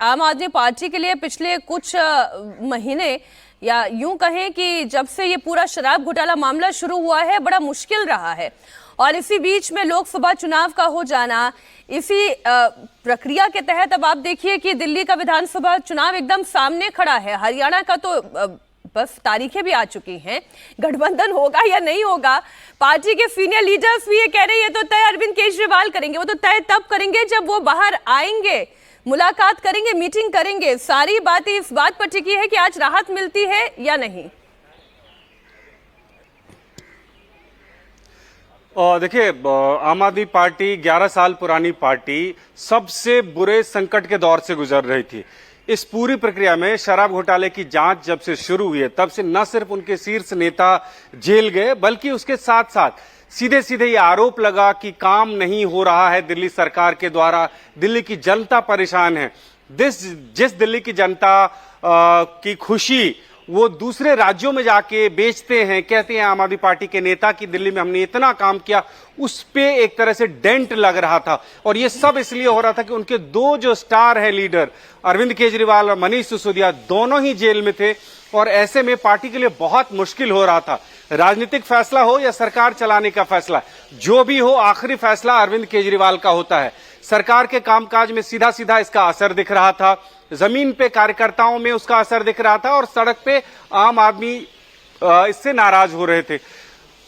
आम आदमी पार्टी के लिए पिछले कुछ महीने या यूं कहें कि जब से ये पूरा शराब घोटाला मामला शुरू हुआ है बड़ा मुश्किल रहा है। और इसी बीच में लोकसभा चुनाव का हो जाना, इसी प्रक्रिया के तहत अब आप देखिए कि दिल्ली का विधानसभा चुनाव एकदम सामने खड़ा है। हरियाणा का तो बस तारीखें भी आ चुकी हैं, गठबंधन होगा या नहीं होगा। पार्टी के सीनियर लीडर्स भी ये कह रहे हैं ये तो तय अरविंद केजरीवाल करेंगे, वो तो तय तब करेंगे जब वो बाहर आएंगे, मुलाकात करेंगे, मीटिंग करेंगे। सारी बातें इस बात पर टिकी है कि आज राहत मिलती है या नहीं। देखिए, आम आदमी पार्टी 11 साल पुरानी पार्टी सबसे बुरे संकट के दौर से गुजर रही थी। इस पूरी प्रक्रिया में शराब घोटाले की जांच जब से शुरू हुई है तब से न सिर्फ उनके शीर्ष नेता जेल गए बल्कि उसके साथ साथ सीधे सीधे ये आरोप लगा कि काम नहीं हो रहा है दिल्ली सरकार के द्वारा, दिल्ली की जनता परेशान है। जिस दिल्ली की जनता की खुशी वो दूसरे राज्यों में जाके बेचते हैं, कहते हैं आम आदमी पार्टी के नेता कि दिल्ली में हमने इतना काम किया, उस पे एक तरह से डेंट लग रहा था। और ये सब इसलिए हो रहा था कि उनके दो जो स्टार हैं लीडर, अरविंद केजरीवाल और मनीष सिसोदिया, दोनों ही जेल में थे। और ऐसे में पार्टी के लिए बहुत मुश्किल हो रहा था। राजनीतिक फैसला हो या सरकार चलाने का फैसला, जो भी हो आखिरी फैसला अरविंद केजरीवाल का होता है। सरकार के कामकाज में सीधा सीधा इसका असर दिख रहा था, जमीन पे कार्यकर्ताओं में उसका असर दिख रहा था और सड़क पे आम आदमी इससे नाराज हो रहे थे।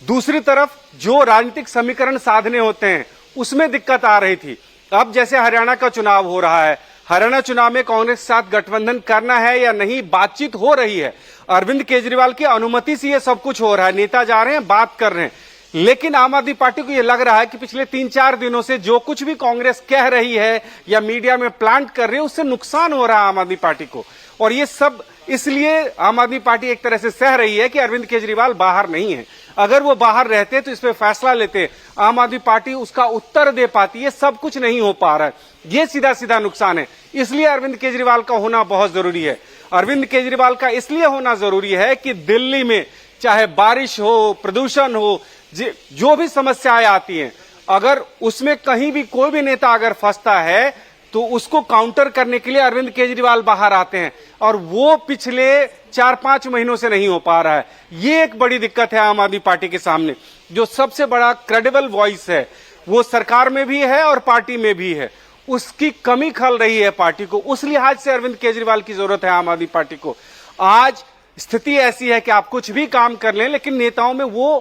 दूसरी तरफ जो राजनीतिक समीकरण साधने होते हैं उसमें दिक्कत आ रही थी। अब जैसे हरियाणा का चुनाव हो रहा है, हरियाणा चुनाव में कांग्रेस के साथ गठबंधन करना है या नहीं, बातचीत हो रही है। अरविंद केजरीवाल की अनुमति से ये सब कुछ हो रहा है, नेता जा रहे हैं, बात कर रहे हैं। लेकिन आम आदमी पार्टी को यह लग रहा है कि पिछले 3-4 दिनों से जो कुछ भी कांग्रेस कह रही है या मीडिया में प्लांट कर रही है उससे नुकसान हो रहा है आम आदमी पार्टी को। और ये सब इसलिए आम आदमी पार्टी एक तरह से सह रही है कि अरविंद केजरीवाल बाहर नहीं है। अगर वो बाहर रहते तो इस पे फैसला लेते, आम आदमी पार्टी उसका उत्तर दे पाती। ये सब कुछ नहीं हो पा रहा है, ये सीधा सीधा नुकसान है। इसलिए अरविंद केजरीवाल का होना बहुत जरूरी है। अरविंद केजरीवाल का इसलिए होना जरूरी है कि दिल्ली में चाहे बारिश हो, प्रदूषण हो, जो भी समस्याएं आती हैं, अगर उसमें कहीं भी कोई भी नेता अगर फंसता है तो उसको काउंटर करने के लिए अरविंद केजरीवाल बाहर आते हैं। और वो पिछले 4-5 महीनों से नहीं हो पा रहा है। ये एक बड़ी दिक्कत है आम आदमी पार्टी के सामने। जो सबसे बड़ा क्रेडिबल वॉइस है वो सरकार में भी है और पार्टी में भी है, उसकी कमी खल रही है पार्टी को। उस लिहाज से अरविंद केजरीवाल की जरूरत है आम आदमी पार्टी को। आज स्थिति ऐसी है कि आप कुछ भी काम कर लें लेकिन नेताओं में वो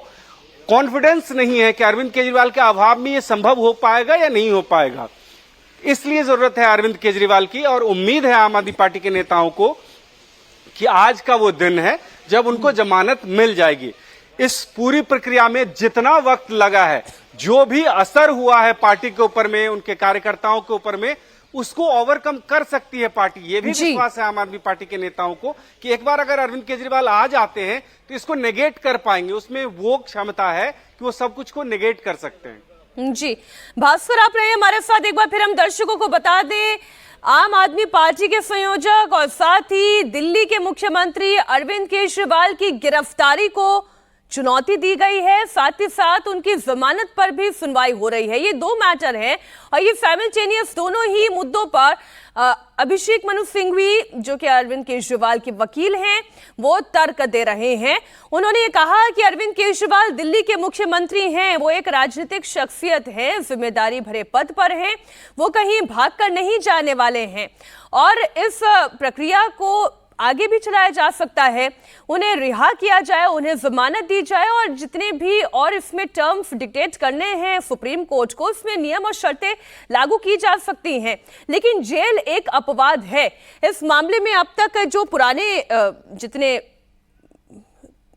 कॉन्फिडेंस नहीं है कि अरविंद केजरीवाल के अभाव में ये संभव हो पाएगा या नहीं हो पाएगा। इसलिए जरूरत है अरविंद केजरीवाल की। और उम्मीद है आम आदमी पार्टी के नेताओं को कि आज का वो दिन है जब उनको जमानत मिल जाएगी। इस पूरी प्रक्रिया में जितना वक्त लगा है, जो भी असर हुआ है पार्टी के ऊपर में, उनके कार्यकर्ताओं के ऊपर में, उसको ओवरकम कर सकती है पार्टी। ये भी विश्वास है आम आदमी पार्टी के नेताओं को कि एक बार अगर अरविंद केजरीवाल आ जाते हैं तो इसको नेगेट कर पाएंगे। उसमें वो क्षमता है कि वो सब कुछ को नेगेट कर सकते हैं। जी भास्कर, आप रहे हमारे साथ। एक बार फिर हम दर्शकों को बता दें, आम आदमी पार्टी के संयोजक और साथ ही दिल्ली के मुख्यमंत्री अरविंद केजरीवाल की गिरफ्तारी को चुनौती दी गई है, साथ ही साथ उनकी जमानत पर भी सुनवाई हो रही है। ये दो मैटर हैं और ये साइमल्टेनियस दोनों ही मुद्दों पर अभिषेक मनु सिंघवी, जो कि अरविंद केजरीवाल के वकील हैं, वो तर्क दे रहे हैं। उन्होंने ये कहा कि अरविंद केजरीवाल दिल्ली के मुख्यमंत्री हैं, वो एक राजनीतिक शख्सियत है, जिम्मेदारी भरे पद पर हैं, वो कहीं भागकर नहीं जाने वाले हैं और इस प्रक्रिया को आगे भी चलाया जा सकता है। उन्हें रिहा किया जाए, उन्हें जमानत दी जाए और जितने भी और इसमें टर्म्स डिक्टेट करने हैं सुप्रीम कोर्ट को, इसमें नियम और शर्तें लागू की जा सकती हैं। लेकिन जेल एक अपवाद है। इस मामले में अब तक जो पुराने जितने,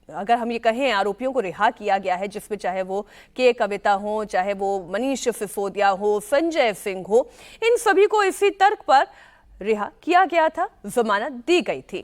अगर हम ये कहें, आरोपियों को रिहा किया गया है, जिसमें चाहे वो के कविता हो, चाहे वो मनीष सिसोदिया हो, संजय सिंह हो, इन सभी को इसी तर्क पर रिहा किया गया था, जमानत दी गई थी।